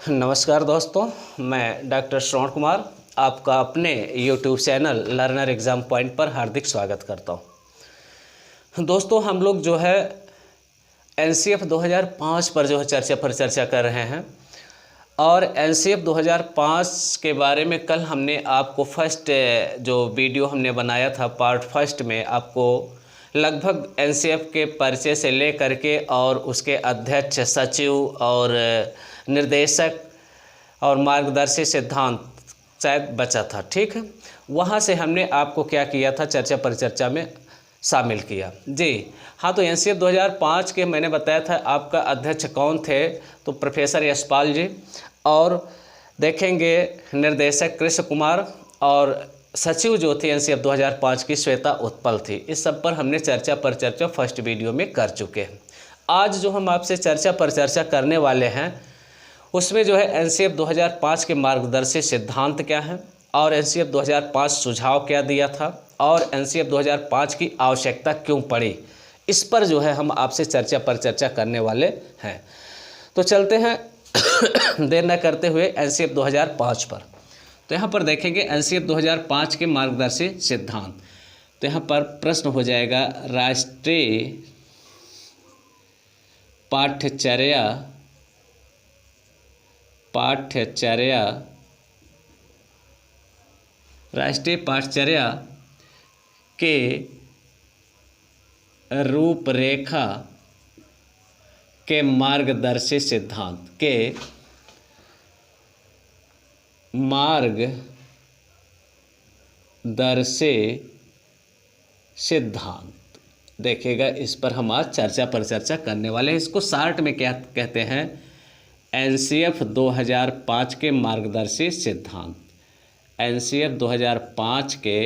नमस्कार दोस्तों, मैं डॉक्टर श्रवण कुमार आपका अपने YouTube channel learner exam point पर हार्दिक स्वागत करता हूं। दोस्तों, हम लोग जो है NCF 2005 पर जो है चर्चा कर रहे हैं और NCF 2005 के बारे में कल हमने आपको फर्स्ट जो वीडियो हमने बनाया था पार्ट फर्स्ट में आपको लगभग NCF के परिचय से ले करके और उसके अध्यक्ष, सचिव और निर्देशक और मार्गदर्शी सिद्धांत शायद बचा था, ठीक है। वहाँ से हमने आपको क्या किया था, चर्चा परिचर्चा में शामिल किया जी। हाँ, तो NCF 2005 के मैंने बताया था आपका अध्यक्ष कौन थे, तो प्रोफेसर यशपाल जी, और देखेंगे निर्देशक कृष्ण कुमार और सचिव जो थी NCF 2005 की श्वेता उत्पल थी। इस सब पर हमने चर्चा परिचर्चा फर्स्ट वीडियो में कर चुके हैं। आज जो हम आपसे चर्चा परिचर्चा करने वाले हैं उसमें जो है NCF 2005 के मार्गदर्शी सिद्धांत क्या हैं और NCF 2005 सुझाव क्या दिया था और NCF 2005 की आवश्यकता क्यों पड़ी, इस पर जो है हम आपसे चर्चा परिचर्चा करने वाले हैं। तो चलते हैं देर न करते हुए NCF 2005 पर। तो यहाँ पर देखेंगे NCF 2005 के मार्गदर्शी सिद्धांत। तो यहाँ पर प्रश्न हो जाएगा राष्ट्रीय पाठ्यचर्या के रूपरेखा के मार्गदर्शी सिद्धांत देखिएगा। इस पर हम आज चर्चा परिचर्चा करने वाले हैं। इसको शार्ट में क्या कहते हैं, NCF 2005 के मार्गदर्शी सिद्धांत। NCF 2005 के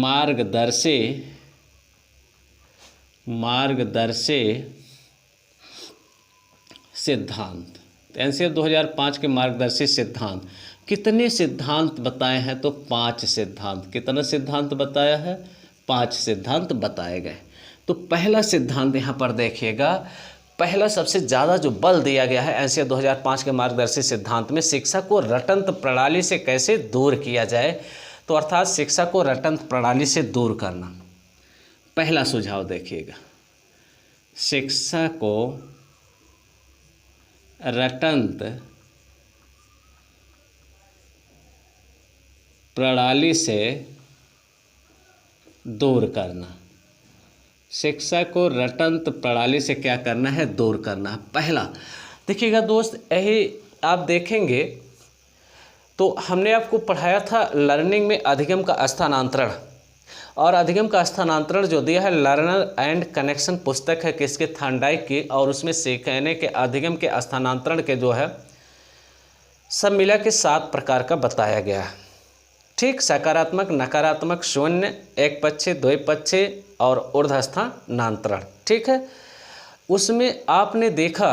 मार्गदर्शी सिद्धांत। NCF 2005 के मार्गदर्शी सिद्धांत कितने सिद्धांत बताए हैं, तो 5 सिद्धांत। कितना सिद्धांत बताया है, 5 सिद्धांत बताए गए। तो पहला सिद्धांत यहाँ पर देखिएगा, पहला सबसे ज़्यादा जो बल दिया गया है NCF 2005 के मार्गदर्शी सिद्धांत में, शिक्षा को रटंत प्रणाली से कैसे दूर किया जाए। तो अर्थात शिक्षा को रटंत प्रणाली से दूर करना, पहला सुझाव देखिएगा। शिक्षा को रटंत प्रणाली से दूर करना। शिक्षा को रटंत प्रणाली से क्या करना है, दूर करना। पहला देखिएगा दोस्त, यही आप देखेंगे तो हमने आपको पढ़ाया था लर्निंग में अधिगम का स्थानांतरण, और अधिगम का स्थानांतरण जो दिया है लर्नर एंड कनेक्शन पुस्तक है किसके, थार्नडाइक की, और उसमें सीखने के अधिगम के स्थानांतरण के जो है सब मिला के 7 प्रकार का बताया गया है, ठीक। सकारात्मक, नकारात्मक, शून्य, एक पक्षीय, द्विपक्षीय और ऊर्ध्वस्थानांतरण, ठीक है। उसमें आपने देखा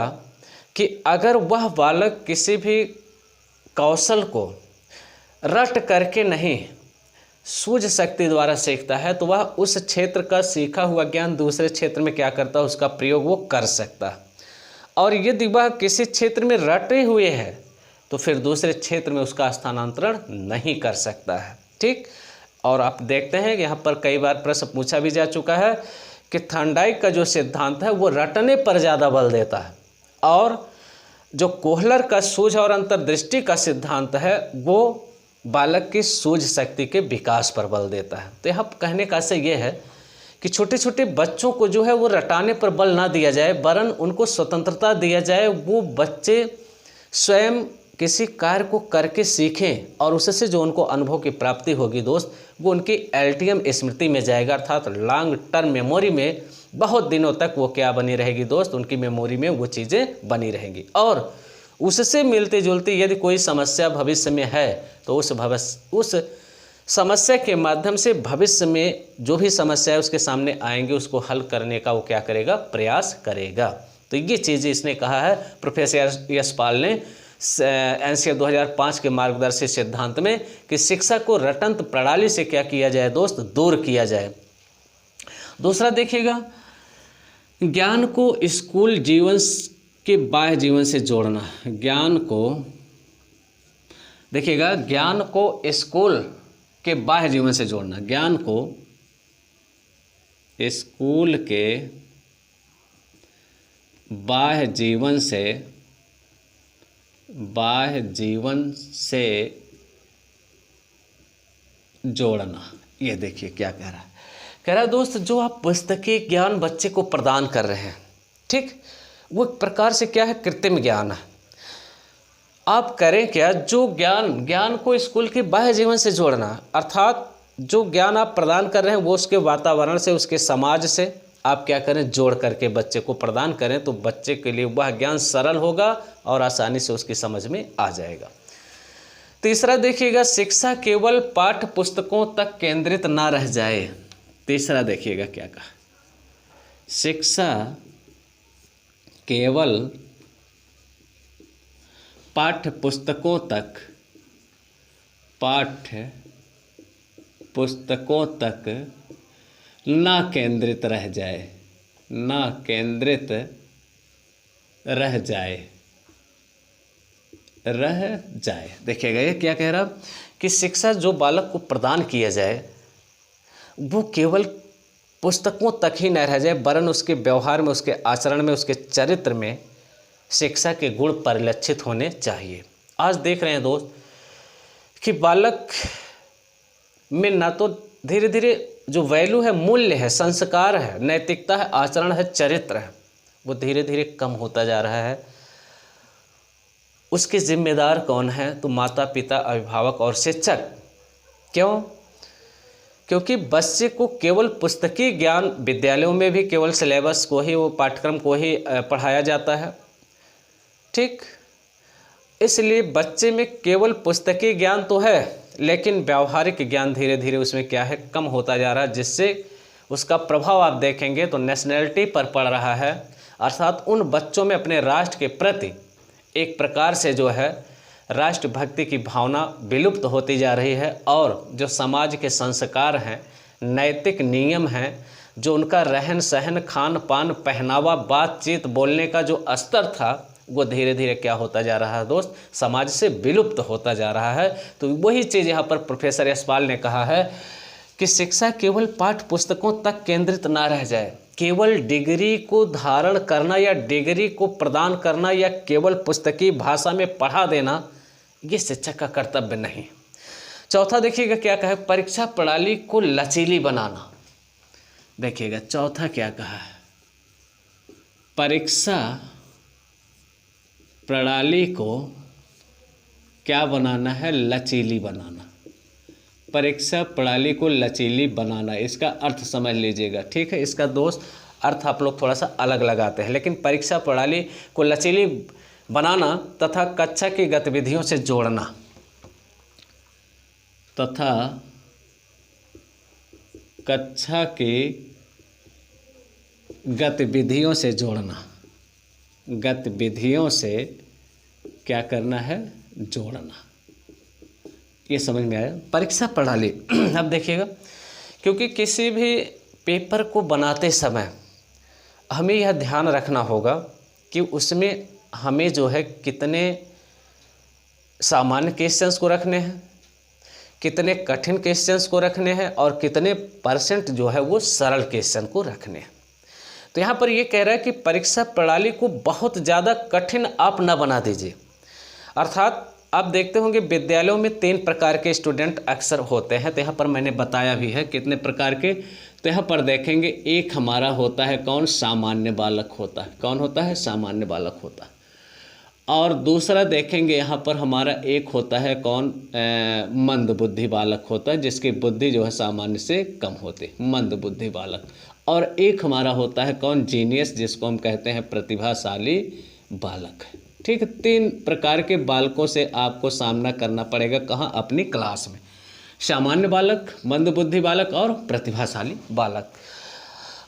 कि अगर वह बालक किसी भी कौशल को रट करके नहीं सूझ शक्ति द्वारा सीखता है तो वह उस क्षेत्र का सीखा हुआ ज्ञान दूसरे क्षेत्र में क्या करता है, उसका प्रयोग वो कर सकता है। और यदि वह किसी क्षेत्र में रटे हुए है तो फिर दूसरे क्षेत्र में उसका स्थानांतरण नहीं कर सकता है, ठीक। और आप देखते हैं कि यहाँ पर कई बार प्रश्न पूछा भी जा चुका है कि थार्नडाइक का जो सिद्धांत है वो रटने पर ज़्यादा बल देता है, और जो कोहलर का सूझ और अंतर्दृष्टि का सिद्धांत है वो बालक की सूझ शक्ति के विकास पर बल देता है। तो यहाँ कहने का से ये है कि छोटे छोटे बच्चों को जो है वो रटाने पर बल ना दिया जाए, वरन उनको स्वतंत्रता दिया जाए। वो बच्चे स्वयं किसी कार्य को करके सीखें और उससे जो उनको अनुभव की प्राप्ति होगी दोस्त, वो उनकी LTM स्मृति में जाएगा, अर्थात लॉन्ग टर्म मेमोरी में बहुत दिनों तक वो क्या बनी रहेगी दोस्त, उनकी मेमोरी में वो चीज़ें बनी रहेंगी। और उससे मिलती जुलती यदि कोई समस्या भविष्य में है तो उस समस्या के माध्यम से भविष्य में जो भी समस्या है उसके सामने आएंगे, उसको हल करने का वो क्या करेगा, प्रयास करेगा। तो ये चीज़ इसने कहा है प्रोफेसर यशपाल ने NCF 2005 के मार्गदर्शी सिद्धांत में कि शिक्षा को रटंत प्रणाली से क्या किया जाए दोस्त, दूर किया जाए। दूसरा देखिएगा, ज्ञान को स्कूल जीवन कि बाह्य जीवन से जोड़ना, ज्ञान को देखिएगा, ज्ञान को स्कूल के बाह्य जीवन से जोड़ना, ज्ञान को स्कूल के बाह्य जीवन से जोड़ना। ये देखिए क्या कह रहा है, कह रहा है दोस्त, जो आप पुस्तकीय ज्ञान बच्चे को प्रदान कर रहे हैं, ठीक, वो एक प्रकार से क्या है, कृत्रिम ज्ञान है। आप करें क्या, जो ज्ञान को स्कूल के बाह्य जीवन से जोड़ना, अर्थात जो ज्ञान आप प्रदान कर रहे हैं वो उसके वातावरण से, उसके समाज से आप क्या करें, जोड़ करके बच्चे को प्रदान करें, तो बच्चे के लिए वह ज्ञान सरल होगा और आसानी से उसकी समझ में आ जाएगा। तीसरा देखिएगा, शिक्षा केवल पाठ्य पुस्तकों तक केंद्रित ना रह जाए। तीसरा देखिएगा क्या कहा, शिक्षा केवल पाठ्य पुस्तकों तक ना केंद्रित रह जाए। देखिएगा ये क्या कह रहा, कि शिक्षा जो बालक को प्रदान किया जाए वो केवल पुस्तकों तक ही न रह जाए, वरन उसके व्यवहार में, उसके आचरण में, उसके चरित्र में शिक्षा के गुण परिलक्षित होने चाहिए। आज देख रहे हैं दोस्त कि बालक में ना तो धीरे धीरे जो वैल्यू है, मूल्य है, संस्कार है, नैतिकता है, आचरण है, चरित्र है, वो धीरे धीरे कम होता जा रहा है। उसके जिम्मेदार कौन है, तो माता पिता, अभिभावक और शिक्षक। क्यों? क्योंकि बच्चे को केवल पुस्तकीय ज्ञान, विद्यालयों में भी केवल सिलेबस को ही, वो पाठ्यक्रम को ही पढ़ाया जाता है, ठीक। इसलिए बच्चे में केवल पुस्तकीय ज्ञान तो है, लेकिन व्यावहारिक ज्ञान धीरे धीरे उसमें क्या है, कम होता जा रहा है, जिससे उसका प्रभाव आप देखेंगे तो नेशनैलिटी पर पड़ रहा है। अर्थात उन बच्चों में अपने राष्ट्र के प्रति एक प्रकार से जो है राष्ट्रभक्ति की भावना विलुप्त होती जा रही है, और जो समाज के संस्कार हैं, नैतिक नियम हैं, जो उनका रहन सहन, खान पान, पहनावा, बातचीत, बोलने का जो स्तर था, वो धीरे धीरे क्या होता जा रहा है दोस्त, समाज से विलुप्त होता जा रहा है। तो वही चीज़ यहाँ पर प्रोफेसर यशपाल ने कहा है कि शिक्षा केवल पाठ्य पुस्तकों तक केंद्रित ना रह जाए। केवल डिग्री को धारण करना या डिग्री को प्रदान करना या केवल पुस्तकीय भाषा में पढ़ा देना, ये शिक्षक का कर्तव्य नहीं। चौथा देखिएगा क्या कहा है, परीक्षा प्रणाली को लचीली बनाना। देखिएगा चौथा क्या कहा है, परीक्षा प्रणाली को क्या बनाना है, लचीली बनाना। परीक्षा प्रणाली को लचीली बनाना, इसका अर्थ समझ लीजिएगा, ठीक है। इसका दोस्त अर्थ आप लोग थोड़ा सा अलग लगाते हैं, लेकिन परीक्षा प्रणाली को लचीली बनाना तथा कक्षा की गतिविधियों से जोड़ना, तथा कक्षा की गतिविधियों से जोड़ना, गतिविधियों से क्या करना है, जोड़ना। ये समझ में आया, परीक्षा प्रणाली। अब देखिएगा, क्योंकि किसी भी पेपर को बनाते समय हमें यह ध्यान रखना होगा कि उसमें हमें जो है कितने सामान्य क्वेश्चंस को रखने हैं, कितने कठिन क्वेश्चंस को रखने हैं, और कितने % जो है वो सरल क्वेश्चन को रखने हैं। तो यहाँ पर ये कह रहा है कि परीक्षा प्रणाली को बहुत ज़्यादा कठिन आप न बना दीजिए। अर्थात आप देखते होंगे विद्यालयों में 3 प्रकार के स्टूडेंट अक्सर होते हैं, तो यहाँ पर मैंने बताया भी है कितने प्रकार के। तो यहाँ पर देखेंगे, एक हमारा होता है कौन, सामान्य बालक होता है। कौन होता है, सामान्य बालक होता है। और दूसरा देखेंगे यहाँ पर हमारा एक होता है कौन, मंद बुद्धि बालक होता है, जिसकी बुद्धि जो है सामान्य से कम होती है, मंद बुद्धि बालक। और एक हमारा होता है कौन, जीनियस, जिसको हम कहते हैं प्रतिभाशाली बालक। ठीक है, 3 प्रकार के बालकों से आपको सामना करना पड़ेगा। कहाँ, अपनी क्लास में। सामान्य बालक, मंद बुद्धि बालक और प्रतिभाशाली बालक।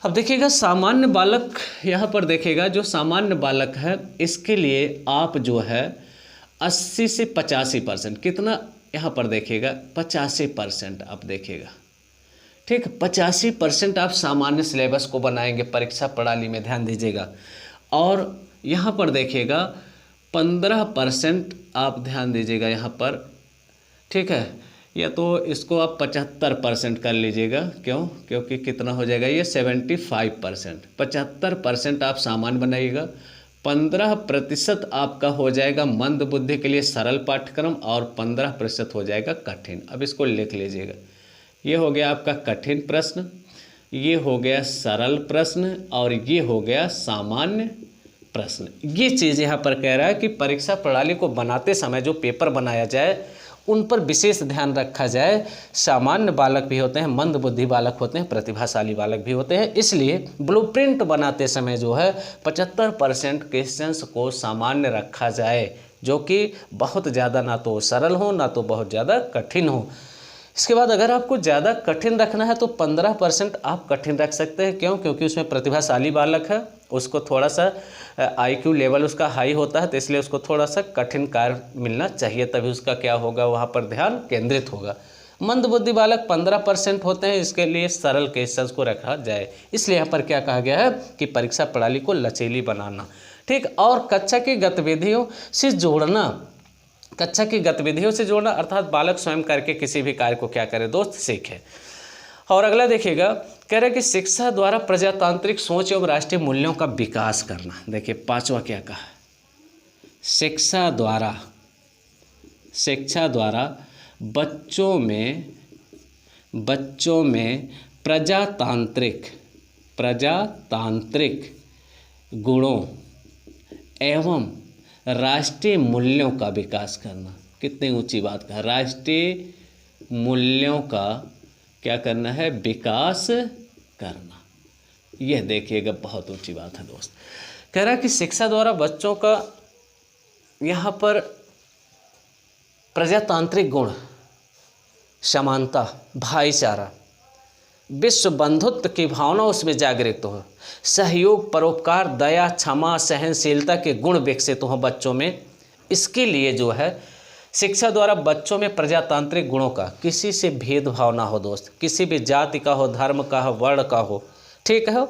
अब देखिएगा सामान्य बालक, यहाँ पर देखिएगा जो सामान्य बालक है इसके लिए आप जो है 80 से 85%, कितना यहाँ पर देखिएगा 85% आप देखिएगा, ठीक, 85% आप सामान्य सिलेबस को बनाएंगे परीक्षा प्रणाली में, ध्यान दीजिएगा। और यहाँ पर देखिएगा 15% आप ध्यान दीजिएगा यहाँ पर, ठीक है, या तो इसको आप 75% कर लीजिएगा। क्यों? क्योंकि कितना हो जाएगा ये 75%। 75% आप सामान्य बनाइएगा, 15% आपका हो जाएगा मंद बुद्धि के लिए सरल पाठ्यक्रम और 15% हो जाएगा कठिन। अब इसको लिख लीजिएगा, ये हो गया आपका कठिन प्रश्न, ये हो गया सरल प्रश्न और ये हो गया सामान्य प्रश्न। ये चीज़ यहाँ पर कह रहा है कि परीक्षा प्रणाली को बनाते समय जो पेपर बनाया जाए उन पर विशेष ध्यान रखा जाए। सामान्य बालक भी होते हैं, मंद बुद्धि बालक होते हैं, प्रतिभाशाली बालक भी होते हैं, इसलिए ब्लूप्रिंट बनाते समय जो है 75% क्वेश्चंस को सामान्य रखा जाए, जो कि बहुत ज़्यादा ना तो सरल हो ना तो बहुत ज़्यादा कठिन हो। इसके बाद अगर आपको ज़्यादा कठिन रखना है तो 15% आप कठिन रख सकते हैं। क्यों? क्योंकि उसमें प्रतिभाशाली बालक है, उसको थोड़ा सा IQ लेवल उसका हाई होता है, तो इसलिए उसको थोड़ा सा कठिन कार्य मिलना चाहिए, तभी उसका क्या होगा, वहाँ पर ध्यान केंद्रित होगा। मंद बुद्धि बालक 15% होते हैं, इसके लिए सरल क्वेश्चंस को रखा जाए। इसलिए यहाँ पर क्या कहा गया है कि परीक्षा प्रणाली को लचीली बनाना, ठीक। और कक्षा की गतिविधियों से जोड़ना, कक्षा की गतिविधियों से जोड़ना अर्थात बालक स्वयं करके किसी भी कार्य को क्या करे दोस्त, सीखे। और अगला देखिएगा, कह रहे कि शिक्षा द्वारा प्रजातांत्रिक सोच एवं राष्ट्रीय मूल्यों का विकास करना। देखिए 5वां क्या कहा, शिक्षा द्वारा बच्चों में प्रजातांत्रिक गुणों एवं राष्ट्रीय मूल्यों का विकास करना। कितनी ऊंची बात कहा, राष्ट्रीय मूल्यों का क्या करना है, विकास करना। यह देखिएगा बहुत ऊंची बात है दोस्त। कह रहा है कि शिक्षा द्वारा बच्चों का यहाँ पर प्रजातांत्रिक गुण, समानता, भाईचारा, विश्व बंधुत्व की भावना उसमें जागृत हो, सहयोग, परोपकार, दया, क्षमा, सहनशीलता के गुण विकसित हो बच्चों में। इसके लिए जो है शिक्षा द्वारा बच्चों में प्रजातांत्रिक गुणों का, किसी से भेदभाव ना हो दोस्त, किसी भी जाति का हो, धर्म का हो, वर्ण का हो, ठीक है,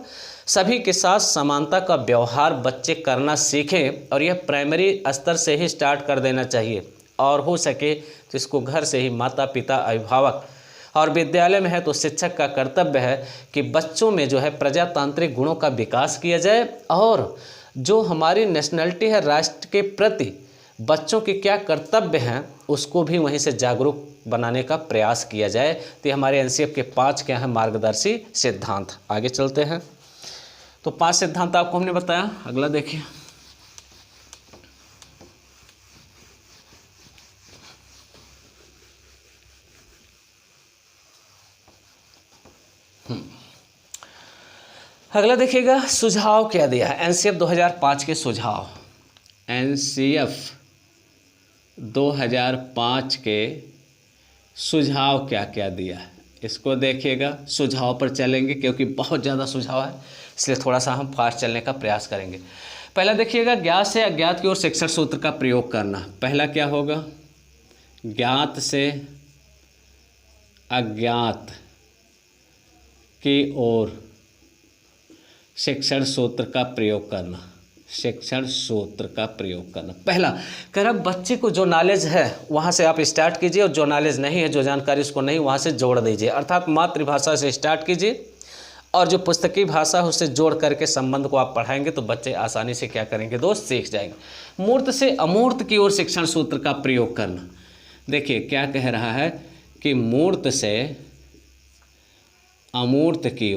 सभी के साथ समानता का व्यवहार बच्चे करना सीखें। और यह प्राइमरी स्तर से ही स्टार्ट कर देना चाहिए, और हो सके तो इसको घर से ही माता पिता, अभिभावक और विद्यालय में है तो शिक्षक का कर्तव्य है कि बच्चों में जो है प्रजातांत्रिक गुणों का विकास किया जाए। और जो हमारी नेशनलिटी है, राष्ट्र के प्रति बच्चों के क्या कर्तव्य हैं, उसको भी वहीं से जागरूक बनाने का प्रयास किया जाए। तो हमारे NCF के 5 क्या हैं मार्गदर्शी सिद्धांत। आगे चलते हैं, तो 5 सिद्धांत आपको हमने बताया। अगला देखिए, अगला देखिएगा, सुझाव क्या दिया है। NCF 2005 के सुझाव, NCF 2005 के सुझाव क्या क्या दिया है, इसको देखिएगा। सुझाव पर चलेंगे क्योंकि बहुत ज़्यादा सुझाव है, इसलिए थोड़ा सा हम फास्ट चलने का प्रयास करेंगे। पहला देखिएगा, ज्ञात से अज्ञात की ओर शिक्षण सूत्र का प्रयोग करना। पहला क्या होगा, ज्ञात से अज्ञात की ओर शिक्षण सूत्र का प्रयोग करना। शिक्षण सूत्र का प्रयोग करना, पहला कह रहा बच्चे को जो नॉलेज है वहाँ से आप स्टार्ट कीजिए, और जो नॉलेज नहीं है, जो जानकारी उसको नहीं, वहाँ से जोड़ दीजिए। अर्थात मातृभाषा से स्टार्ट कीजिए, और जो पुस्तकीय भाषा है उससे जोड़ करके संबंध को आप पढ़ाएंगे तो बच्चे आसानी से क्या करेंगे दोस्त, सीख जाएंगे। मूर्त से अमूर्त की ओर शिक्षण सूत्र का प्रयोग करना। देखिए क्या कह रहा है कि मूर्त से अमूर्त की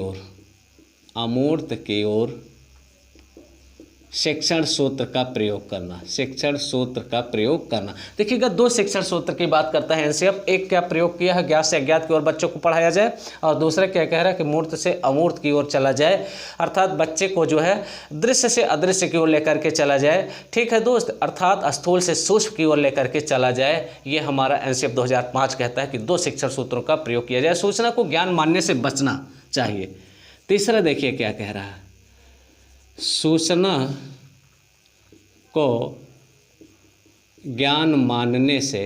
ओर शिक्षण सूत्र का प्रयोग करना। शिक्षण सूत्र का प्रयोग करना, देखिएगा 2 शिक्षण सूत्र की बात करता है NCF। एक क्या प्रयोग किया है, ज्ञात से अज्ञात की ओर बच्चों को पढ़ाया जाए, और दूसरा क्या कह रहा है कि मूर्त से अमूर्त की ओर चला जाए, अर्थात बच्चे को जो है दृश्य से अदृश्य की ओर लेकर के चला जाए, ठीक है दोस्त, अर्थात स्थूल से सूक्ष्म की ओर लेकर के चला जाए। ये हमारा NCF 2005 कहता है कि 2 शिक्षण सूत्रों का प्रयोग किया जाए। सूचना को ज्ञान मानने से बचना चाहिए। तीसरा देखिए क्या कह रहा है, सूचना को ज्ञान मानने से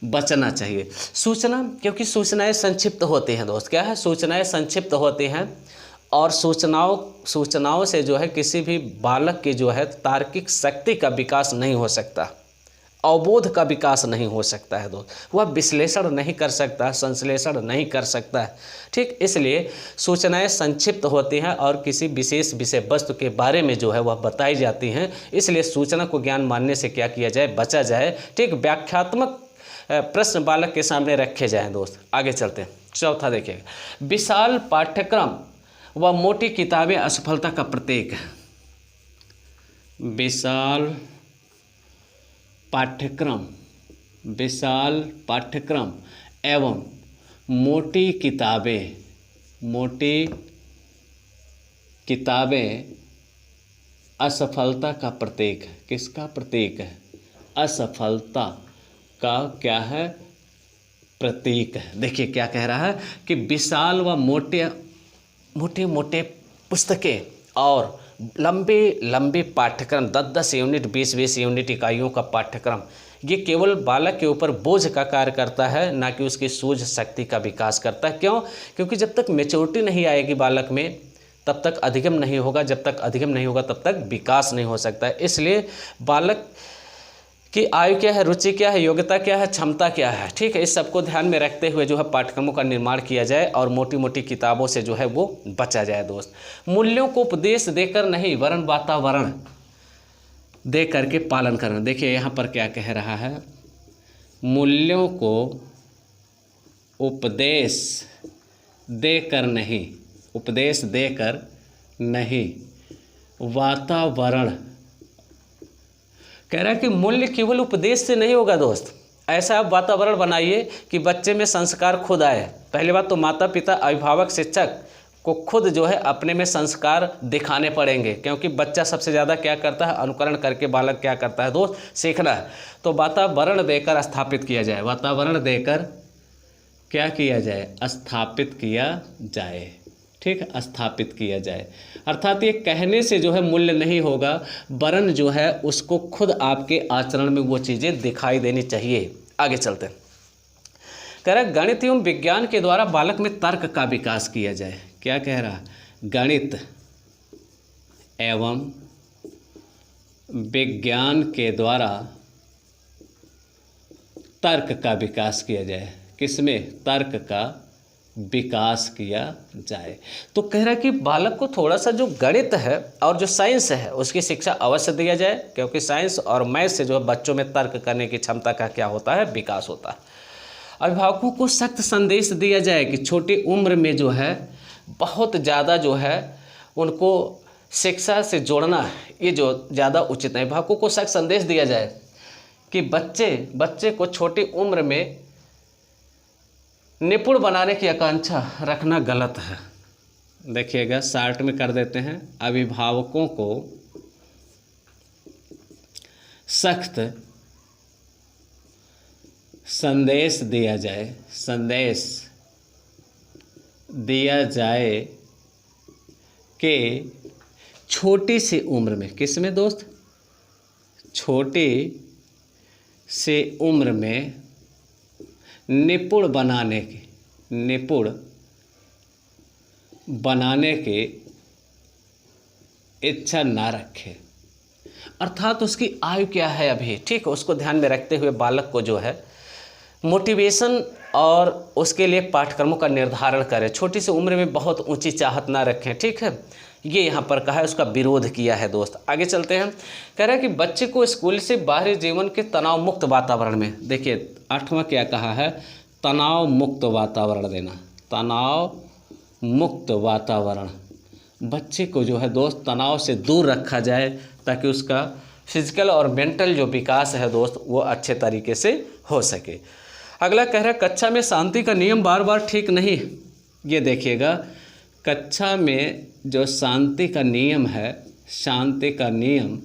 बचना चाहिए। सूचना, क्योंकि सूचनाएं संक्षिप्त होती हैं दोस्त, क्या है, सूचनाएं संक्षिप्त होती हैं, और सूचनाओं से जो है किसी भी बालक की जो है तार्किक शक्ति का विकास नहीं हो सकता, अवबोध का विकास नहीं हो सकता है दोस्त। वह विश्लेषण नहीं कर सकता, संश्लेषण नहीं कर सकता है। ठीक, इसलिए सूचनाएं संक्षिप्त होती हैं और किसी विशेष विषय वस्तु के बारे में जो है वह बताई जाती हैं। इसलिए सूचना को ज्ञान मानने से क्या किया जाए, बचा जाए। ठीक, व्याख्यात्मक प्रश्न बालक के सामने रखे जाएं दोस्त। आगे चलते हैं। चौथा देखिएगा, विशाल पाठ्यक्रम व मोटी किताबें असफलता का प्रतीक है। विशाल पाठ्यक्रम एवं मोटी किताबें असफलता का प्रतीक है। किसका प्रतीक है? असफलता का क्या है? प्रतीक है। देखिए क्या कह रहा है कि विशाल व मोटे पुस्तकें और लंबे पाठ्यक्रम 10-10 यूनिट 20-20 यूनिट इकाइयों का पाठ्यक्रम, ये केवल बालक के ऊपर बोझ का कार्य करता है, ना कि उसकी सूझ शक्ति का विकास करता है। क्यों? क्योंकि जब तक मैच्योरिटी नहीं आएगी बालक में तब तक अधिगम नहीं होगा, जब तक अधिगम नहीं होगा तब तक विकास नहीं हो सकता है। इसलिए बालक कि आयु क्या है, रुचि क्या है, योग्यता क्या है, क्षमता क्या है। ठीक है, इस सबको ध्यान में रखते हुए जो है पाठ्यक्रमों का निर्माण किया जाए और मोटी मोटी किताबों से जो है वो बचा जाए दोस्त। मूल्यों को उपदेश देकर नहीं वरन वातावरण दे करके पालन करना। देखिए यहाँ पर क्या कह रहा है, मूल्यों को उपदेश देकर नहीं वातावरण, कह रहा है कि मूल्य केवल उपदेश से नहीं होगा दोस्त। ऐसा आप वातावरण बनाइए कि बच्चे में संस्कार खुद आए। पहली बात तो माता पिता, अभिभावक, शिक्षक को खुद जो है अपने में संस्कार दिखाने पड़ेंगे, क्योंकि बच्चा सबसे ज़्यादा क्या करता है, अनुकरण करके बालक क्या करता है दोस्त, सीखना है। तो वातावरण देकर स्थापित किया जाए, वातावरण देकर क्या किया जाए, स्थापित किया जाए। ठीक, स्थापित किया जाए। अर्थात ये कहने से जो है मूल्य नहीं होगा, वरन जो है उसको खुद आपके आचरण में वो चीज़ें दिखाई देनी चाहिए। आगे चलते हैं। कह रहा है गणित एवं विज्ञान के द्वारा बालक में तर्क का विकास किया जाए। क्या कह रहा है? गणित एवं विज्ञान के द्वारा तर्क का विकास किया जाए। किसमें? तर्क का विकास किया जाए। तो कह रहा है कि बालक को थोड़ा सा जो गणित है और जो साइंस है उसकी शिक्षा अवश्य दिया जाए, क्योंकि साइंस और मैथ से जो है बच्चों में तर्क करने की क्षमता का क्या होता है, विकास होता है। अभिभावकों को सख्त संदेश दिया जाए कि छोटी उम्र में जो है बहुत ज़्यादा जो है उनको शिक्षा से जोड़ना ये जो ज़्यादा उचित है। अभिभावकों को सख्त संदेश दिया जाए कि बच्चे को छोटी उम्र में निपुण बनाने की आकांक्षा रखना गलत है। देखिएगा शार्ट में कर देते हैं। अभिभावकों को सख्त संदेश दिया जाए कि छोटी सी उम्र में, किस में दोस्त? छोटी सी उम्र में निपुण बनाने की इच्छा ना रखे। अर्थात उसकी आयु क्या है अभी, ठीक, उसको ध्यान में रखते हुए बालक को जो है मोटिवेशन और उसके लिए पाठ्यक्रमों का निर्धारण करें। छोटी सी उम्र में बहुत ऊंची चाहत ना रखें। ठीक है, ये यहाँ पर कहा है, उसका विरोध किया है दोस्त। आगे चलते हैं। कह रहा है कि बच्चे को स्कूल से बाहरी जीवन के तनाव मुक्त वातावरण में, देखिए 8वां क्या कहा है, तनाव मुक्त वातावरण देना। तनाव मुक्त वातावरण, बच्चे को जो है दोस्त तनाव से दूर रखा जाए ताकि उसका फिजिकल और मेंटल जो विकास है दोस्त वो अच्छे तरीके से हो सके। अगला कह रहा है कक्षा में शांति का नियम बार बार ठीक नहीं। ये देखिएगा, कक्षा में जो शांति का नियम है, शांति का नियम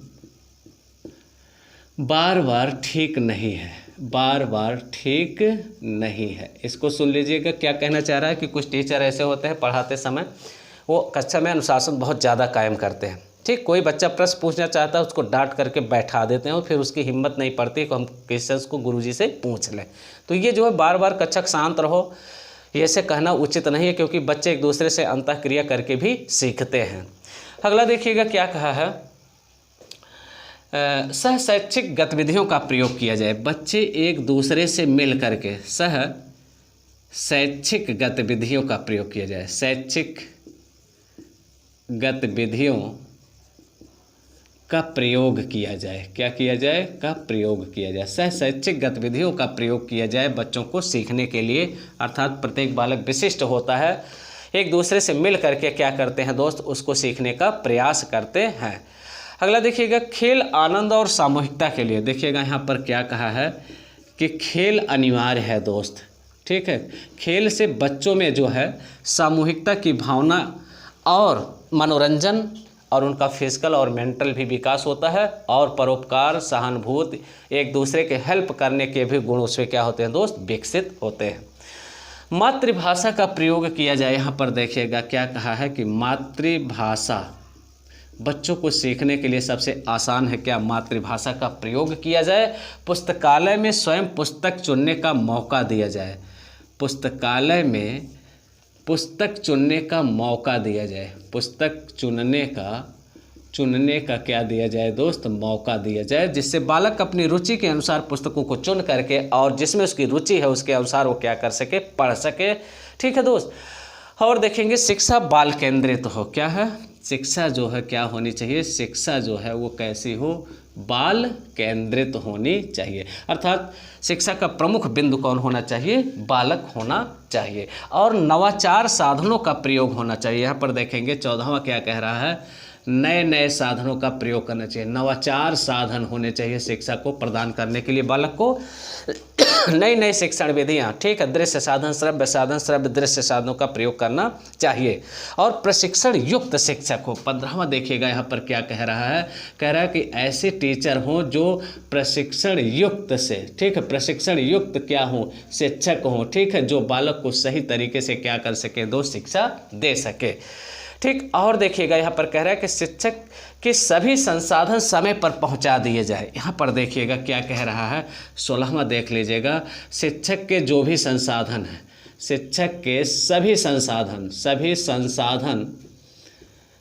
बार बार ठीक नहीं है, बार बार ठीक नहीं है। इसको सुन लीजिएगा, क्या कहना चाह रहा है कि कुछ टीचर ऐसे होते हैं पढ़ाते समय वो कक्षा में अनुशासन बहुत ज़्यादा कायम करते हैं। ठीक, कोई बच्चा प्रश्न पूछना चाहता है उसको डांट करके बैठा देते हैं और फिर उसकी हिम्मत नहीं पड़ती कि हम क्वेश्चंस को गुरुजी से पूछ लें। तो ये जो है बार बार कक्षा शांत रहो, ये से कहना उचित नहीं है, क्योंकि बच्चे एक दूसरे से अंतःक्रिया करके भी सीखते हैं। अगला देखिएगा क्या कहा है, सह शैक्षिक गतिविधियों का प्रयोग किया जाए। बच्चे एक दूसरे से मिल करके सह शैक्षिक गतिविधियों का प्रयोग किया जाए। शैक्षिक गतिविधियों का प्रयोग किया जाए। क्या किया जाए? का प्रयोग किया जाए। सह शैक्षिक गतिविधियों का प्रयोग किया जाए बच्चों को सीखने के लिए, अर्थात प्रत्येक बालक विशिष्ट होता है, एक दूसरे से मिल करके क्या करते हैं दोस्त, उसको सीखने का प्रयास करते हैं। अगला देखिएगा, खेल आनंद और सामूहिकता के लिए। देखिएगा यहाँ पर क्या कहा है कि खेल अनिवार्य है दोस्त, ठीक है। खेल से बच्चों में जो है सामूहिकता की भावना और मनोरंजन और उनका फिजिकल और मेंटल भी विकास होता है, और परोपकार, सहानुभूति, एक दूसरे के हेल्प करने के भी गुण उसमें क्या होते हैं दोस्त, विकसित होते हैं। मातृभाषा का प्रयोग किया जाए। यहाँ पर देखिएगा क्या कहा है कि मातृभाषा बच्चों को सीखने के लिए सबसे आसान है। क्या? मातृभाषा का प्रयोग किया जाए। पुस्तकालय में स्वयं पुस्तक चुनने का मौका दिया जाए। पुस्तकालय में पुस्तक चुनने का मौका दिया जाए। पुस्तक चुनने का क्या दिया जाए दोस्त, मौका दिया जाए, जिससे बालक अपनी रुचि के अनुसार पुस्तकों को चुन करके और जिसमें उसकी रुचि है उसके अनुसार वो क्या कर सके, पढ़ सके। ठीक है दोस्त। और देखेंगे शिक्षा बाल केंद्रित हो। क्या है? शिक्षा जो है क्या होनी चाहिए, शिक्षा जो है वो कैसी हो, बाल केंद्रित होनी चाहिए। अर्थात शिक्षा का प्रमुख बिंदु कौन होना चाहिए, बालक होना चाहिए। और नवाचार साधनों का प्रयोग होना चाहिए। यहाँ पर देखेंगे 14वां क्या कह रहा है, नए नए साधनों का प्रयोग करना चाहिए। नवाचार साधन होने चाहिए शिक्षा को प्रदान करने के लिए बालक को। नई नई शिक्षण विधियाँ, ठीक है, दृश्य साधन, श्रव्य दृश्य साधनों का प्रयोग करना चाहिए। और प्रशिक्षण युक्त शिक्षक हो। 15वां देखिएगा यहाँ पर क्या कह रहा है, कह रहा है कि ऐसे टीचर हों जो प्रशिक्षण युक्त से, ठीक है, प्रशिक्षण युक्त क्या हो, शिक्षक हों, ठीक है, जो बालक को सही तरीके से क्या कर सके, दो शिक्षा दे सके। ठीक। और देखिएगा यहाँ पर कह रहा है कि शिक्षक के सभी संसाधन समय पर पहुँचा दिए जाए। यहाँ पर देखिएगा क्या कह रहा है, 16वां देख लीजिएगा, शिक्षक के जो भी संसाधन हैं, शिक्षक के सभी संसाधन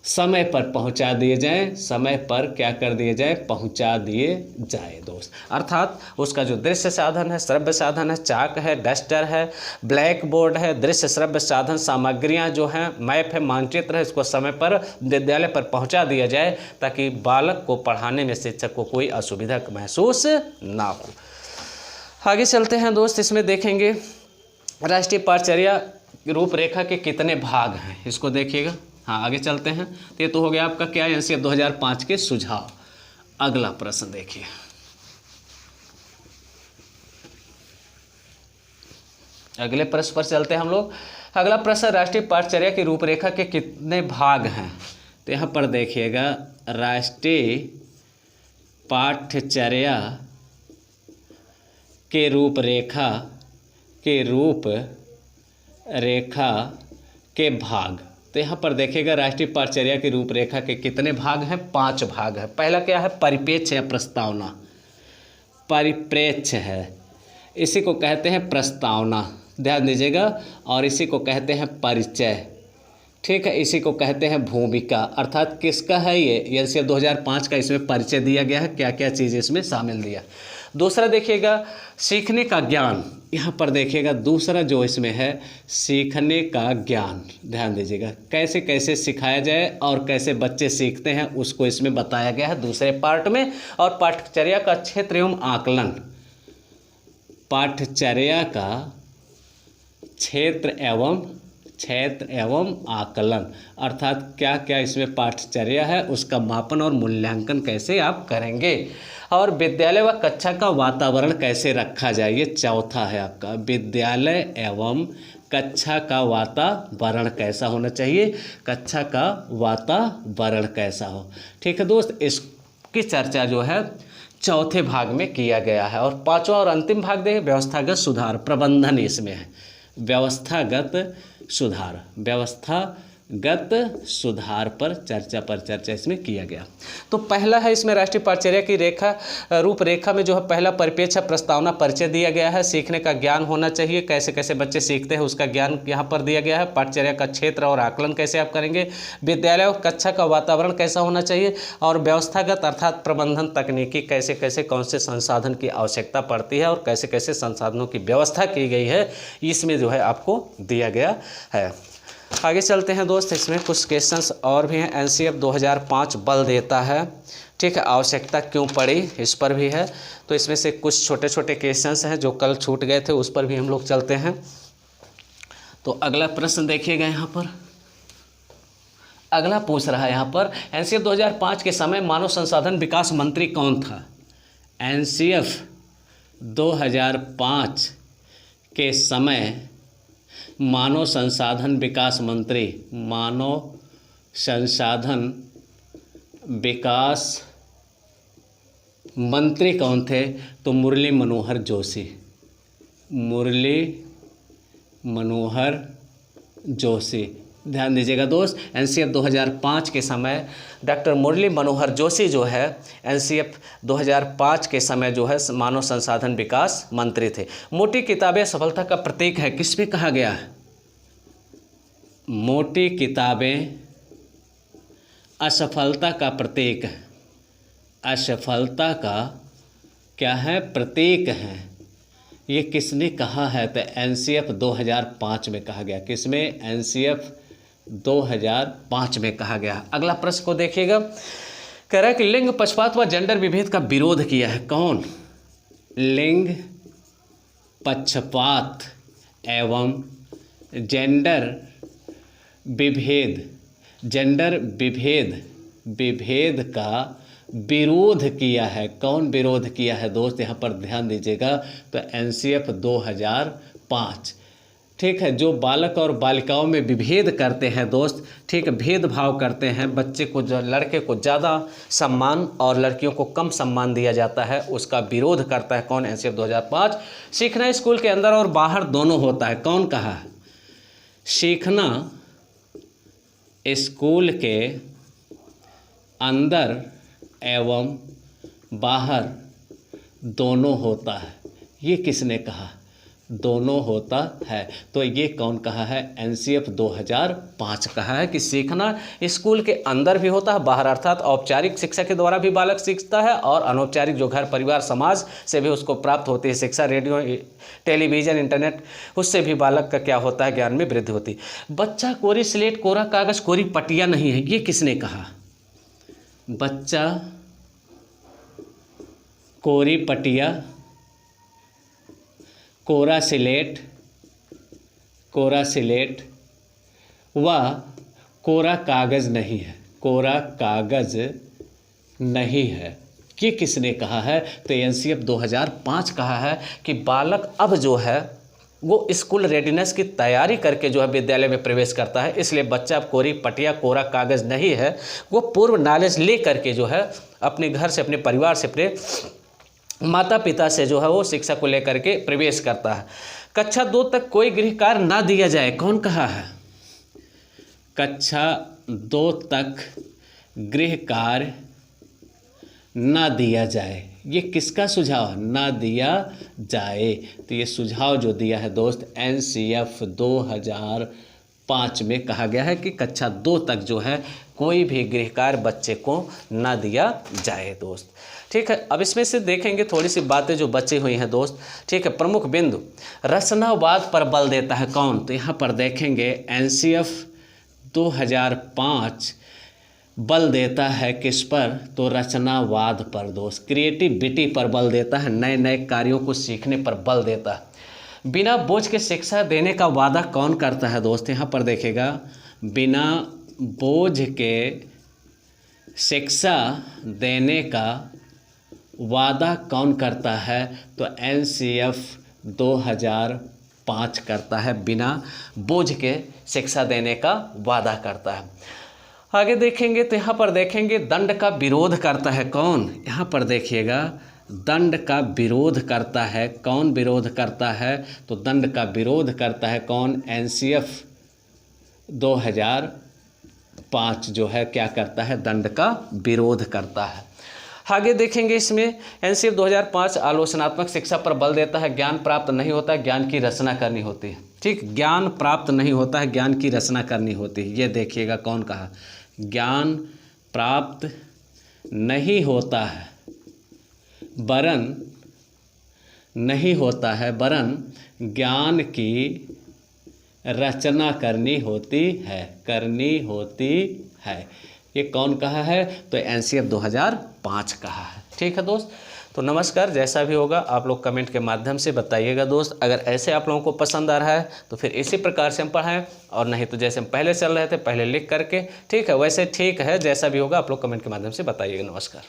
समय पर पहुंचा दिए जाएं। समय पर क्या कर दिए जाए, पहुंचा दिए जाए दोस्त। अर्थात उसका जो दृश्य साधन है, श्रव्य साधन है, चाक है, डस्टर है, ब्लैक बोर्ड है, दृश्य श्रव्य साधन सामग्रियां जो हैं, मैप है, मानचित्र है, इसको समय पर विद्यालय पर पहुंचा दिया जाए ताकि बालक को पढ़ाने में शिक्षक को कोई असुविधा महसूस ना हो। आगे चलते हैं दोस्त। इसमें देखेंगे राष्ट्रीय पाठचर्या रूपरेखा के कितने भाग हैं, इसको देखिएगा। हाँ, आगे चलते हैं। तो ये तो हो गया आपका क्या, एनसीईआरटी 2005 के सुझाव। अगला प्रश्न देखिए, अगले प्रश्न पर चलते हैं हम लोग। अगला प्रश्न, राष्ट्रीय पाठचर्या की रूपरेखा के कितने भाग हैं। तो यहाँ पर देखिएगा, राष्ट्रीय पाठचर्या के रूपरेखा के भाग। तो यहाँ पर देखिएगा राष्ट्रीय पाठचर्या की रूपरेखा के कितने भाग हैं, 5 भाग है। पहला क्या है, परिप्रेक्ष्य या प्रस्तावना। परिप्रेक्ष्य है, इसी को कहते हैं प्रस्तावना, ध्यान दीजिएगा। और इसी को कहते हैं परिचय, ठीक है, इसी को कहते हैं भूमिका। अर्थात किसका है ये, एनसीईआरटी 2005 का, इसमें परिचय दिया गया है, क्या क्या चीज़ इसमें शामिल दिया। दूसरा देखिएगा सीखने का ज्ञान। यहाँ पर देखिएगा दूसरा जो इसमें है, सीखने का ज्ञान। ध्यान दीजिएगा, कैसे कैसे सिखाया जाए और कैसे बच्चे सीखते हैं उसको इसमें बताया गया है दूसरे पार्ट में। और पाठचर्या का क्षेत्र एवं आकलन, पाठचर्या का क्षेत्र एवं आकलन, अर्थात क्या क्या इसमें पाठचर्या है उसका मापन और मूल्यांकन कैसे आप करेंगे। और विद्यालय व कक्षा का वातावरण कैसे रखा जाए, ये चौथा है आपका। विद्यालय एवं कक्षा का वातावरण कैसा होना चाहिए, कक्षा का वातावरण कैसा हो। ठीक है दोस्त, इसकी चर्चा जो है चौथे भाग में किया गया है। और 5वां और अंतिम भाग देखें, व्यवस्थागत सुधार प्रबंधन इसमें है। व्यवस्थागत गत सुधार पर चर्चा इसमें किया गया। तो पहला है इसमें राष्ट्रीय पाठ्यचर्या की रूपरेखा में जो है पहला परिप्रेक्ष्य प्रस्तावना परिचय दिया गया है। सीखने का ज्ञान होना चाहिए, कैसे कैसे बच्चे सीखते हैं उसका ज्ञान यहाँ पर दिया गया है। पाठ्यचर्या का क्षेत्र और आकलन कैसे आप करेंगे, विद्यालय और कक्षा का वातावरण कैसा होना चाहिए, और व्यवस्थागत अर्थात प्रबंधन तकनीकी कैसे कैसे कौन से संसाधन की आवश्यकता पड़ती है और कैसे कैसे संसाधनों की व्यवस्था की गई है, इसमें जो है आपको दिया गया है। आगे चलते हैं दोस्त, इसमें कुछ क्वेश्चंस और भी हैं। एनसीएफ 2005 बल देता है, ठीक है, आवश्यकता क्यों पड़ी इस पर भी है। तो इसमें से कुछ छोटे छोटे क्वेश्चंस हैं जो कल छूट गए थे, उस पर भी हम लोग चलते हैं। तो अगला प्रश्न देखिएगा यहाँ पर, अगला पूछ रहा है यहाँ पर एनसीएफ 2005 के समय मानव संसाधन विकास मंत्री कौन था। एनसीएफ 2005 के समय मानव संसाधन विकास मंत्री, मानव संसाधन विकास मंत्री कौन थे, तो मुरली मनोहर जोशी, मुरली मनोहर जोशी। ध्यान दीजिएगा दोस्त, एनसीएफ 2005 के समय डॉक्टर मुरली मनोहर जोशी जो है एनसीएफ 2005 के समय जो है मानव संसाधन विकास मंत्री थे। मोटी किताबें सफलता का प्रतीक है, किस पे कहा गया है। मोटी किताबें असफलता का प्रतीक है, असफलता का क्या है, प्रतीक है। ये किसने कहा है, तो एनसीएफ 2005 में कहा गया। किसमें, एनसीएफ 2005 में कहा गया। अगला प्रश्न को देखिएगा, कह रहा है कि लिंग पक्षपात व जेंडर विभेद का विरोध किया है कौन। लिंग पक्षपात एवं जेंडर विभेद, जेंडर विभेद का विरोध किया है कौन, विरोध किया है दोस्त, यहाँ पर ध्यान दीजिएगा। तो एनसीएफ 2005, ठीक है, जो बालक और बालिकाओं में विभेद करते हैं दोस्त, ठीक है, भेदभाव करते हैं, बच्चे को जो लड़के को ज़्यादा सम्मान और लड़कियों को कम सम्मान दिया जाता है, उसका विरोध करता है कौन, एनसीएफ 2005। सीखना स्कूल के अंदर और बाहर दोनों होता है, कौन कहा है। सीखना स्कूल के अंदर एवं बाहर दोनों होता है, ये किसने कहा, दोनों होता है। तो ये कौन कहा है, एनसीएफ 2005 कहा है कि सीखना स्कूल के अंदर भी होता है, बाहर अर्थात औपचारिक शिक्षा के द्वारा भी बालक सीखता है और अनौपचारिक जो घर परिवार समाज से भी उसको प्राप्त होती है शिक्षा, रेडियो टेलीविज़न इंटरनेट, उससे भी बालक का क्या होता है, ज्ञान में वृद्धि होती है। बच्चा कोरी स्लेट कोरा कागज़ कोरी पटिया नहीं है, ये किसने कहा। बच्चा कोरी पटिया कोरा सिलेट व कोरा कागज़ नहीं है, कोरा कागज़ नहीं है, ये किसने कहा है। तो एनसीएफ 2005 कहा है कि बालक अब जो है वो स्कूल रेडीनेस की तैयारी करके जो है विद्यालय में प्रवेश करता है, इसलिए बच्चा अब कोरी पटिया कोरा कागज़ नहीं है, वो पूर्व नॉलेज ले करके जो है अपने घर से, अपने परिवार से, अपने माता पिता से जो है वो शिक्षा को लेकर के प्रवेश करता है। कक्षा 2 तक कोई गृह कार्य ना दिया जाए, कौन कहा है। कक्षा 2 तक गृह कार्य ना दिया जाए, ये किसका सुझाव, ना दिया जाए। तो ये सुझाव जो दिया है दोस्त एनसीएफ 2005 में कहा गया है कि कक्षा 2 तक जो है कोई भी गृह कार्य बच्चे को ना दिया जाए दोस्त, ठीक है। अब इसमें से देखेंगे थोड़ी सी बातें जो बची हुई हैं दोस्त, ठीक है। प्रमुख बिंदु, रचनावाद पर बल देता है कौन, तो यहाँ पर देखेंगे एनसीएफ 2005 बल देता है किस पर, तो रचनावाद पर दोस्त, क्रिएटिविटी पर बल देता है, नए नए कार्यों को सीखने पर बल देता है। बिना बोझ के शिक्षा देने का वादा कौन करता है दोस्त, यहाँ पर देखिएगा, बिना बोझ के शिक्षा देने का वादा कौन करता है, तो एनसीएफ 2005 करता है, बिना बोझ के शिक्षा देने का वादा करता है। आगे देखेंगे तो यहाँ पर देखेंगे दंड का विरोध करता है कौन, यहाँ पर देखिएगा दंड का विरोध करता है कौन, विरोध करता है तो दंड का विरोध करता है कौन, एनसीएफ 2005 5 जो है क्या करता है, दंड का विरोध करता है। आगे देखेंगे इसमें एनसीएफ 2005 आलोचनात्मक शिक्षा पर बल देता है। ज्ञान प्राप्त नहीं होता है, ज्ञान की रचना करनी होती है। ठीक, ज्ञान प्राप्त नहीं होता है, ज्ञान की रचना करनी होती है। ये देखिएगा कौन कहा, ज्ञान प्राप्त नहीं होता है वरन नहीं होता है वरन ज्ञान की रचना करनी होती है। ये कौन कहा है, तो एनसीएफ 2005 कहा है। ठीक है दोस्त, तो नमस्कार। जैसा भी होगा आप लोग कमेंट के माध्यम से बताइएगा दोस्त। अगर ऐसे आप लोगों को पसंद आ रहा है तो फिर इसी प्रकार से हम पढ़ाएं, और नहीं तो जैसे हम पहले चल रहे थे पहले लिख करके। ठीक है, वैसे ठीक है, जैसा भी होगा आप लोग कमेंट के माध्यम से बताइएगा। नमस्कार।